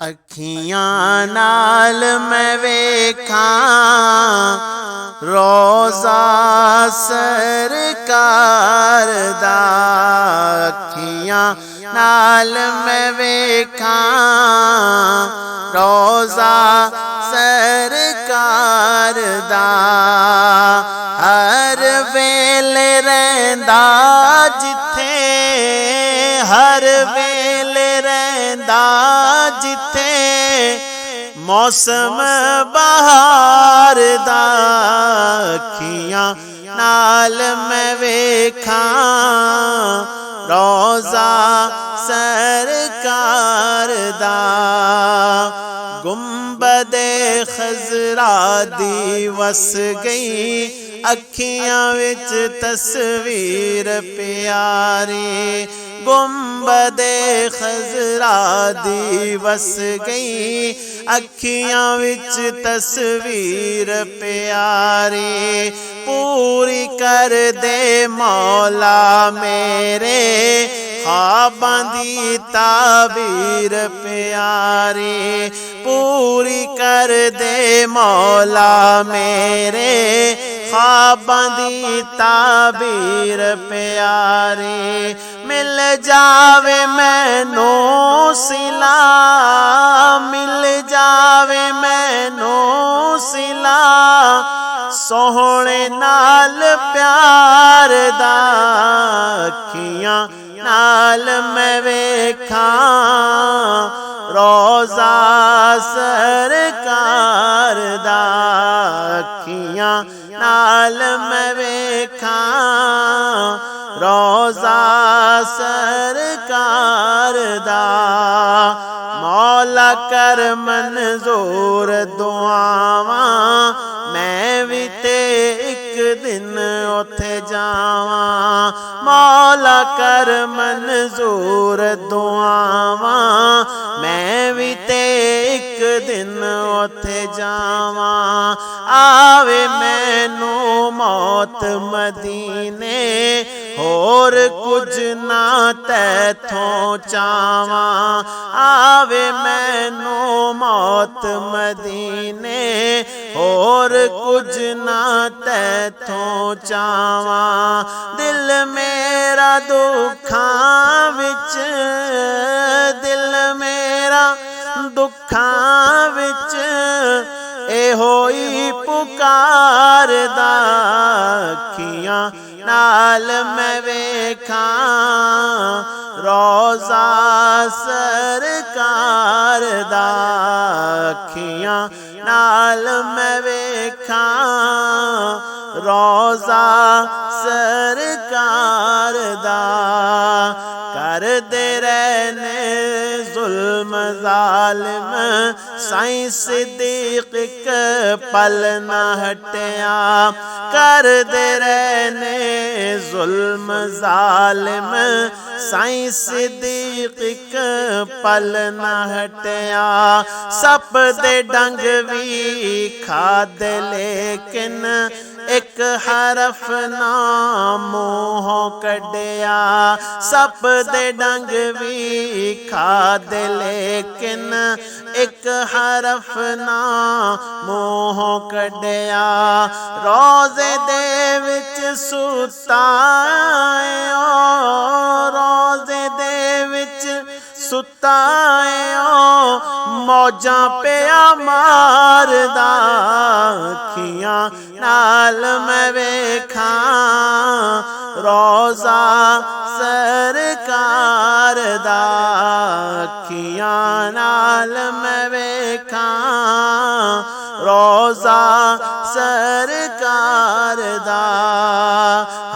अखियां नाल मैं वेखां रोज़ा सरकार दा। अखियां नाल मैं वेखां रोज़ा सरकार दा। हर वेले रहिंदा जिथे, हर वेले रहिंदा जिथे मौसम बहार दा। अखियां नाल मैं वेखां रोज़ा सरकार दा। गुंबदे खज़रा दी वस गई अखियां विच तस्वीर प्यारी। गुंबदे खज़रा दी वस गई अखियां विच तस्वीर प्यारी। पूरी कर दे मौला मेरे ख्वाबां दी ताबीर प्यारी। पूरी कर दे मौला मेरे ख्वाबां दी ताबीर प्यारी। मिल जावे मैनू सिला, मिल जावे मैनू सिला सोहणे नाल प्यार दा। अखियां नाल मैं वेखां रोज़ा सरकार दा। अखियां नाल मैं वेखां रोज़ा सरकार दा। मौला कर मंजूर दुआवां मैं भी ते एक दिन उथे जावां। मौला कर मंजूर दुआवां मैं भी ते एक दिन उथे जावां। आवे मैनू मौत मदीने होर कुछ ना तैथों चावां। आवे मैनू मौत मदीने होर कुछ ना तैथों चावां। दिल मेरा दुखां विच, दिल मेरा दुखां विच एहो ही पुकार दा। अखियां नाल मैं वेखां रोज़ा सरकार दा। अखियां नाल मैं वेखां रोज़ा सरकार दा। कर दे रहने जुल्म ज़ालिम साईं सिद्दीक़ पल न हटिया। कर दे रहने जुल्म ज़ालिम साईं सिद्दीक़ पल न हटिया। सप दे डंग भी खाद लेकिन एक हरफ ना मूहों कढ़िया। सप दे डंग भी खाद लेकिन एक हरफ ना मूहों कढ़िया। रोज़े दे विच सुता रोज़े दे विच सुता मौजां पिया मारदा। अखियां नाल मैं वेखां रोज़ा सरकार दा। अखियां नाल मैं वेखां रोज़ा सरकार दा।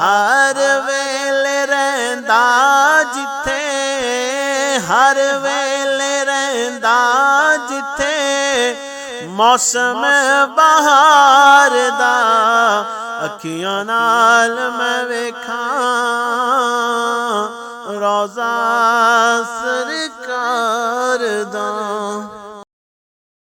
हर वेले रहिंदा जिथे, हर वेले रहिंदा जिथे मौसम बहार दा। अखियां नाल मैं वेखां रोज़ा सरकार दा।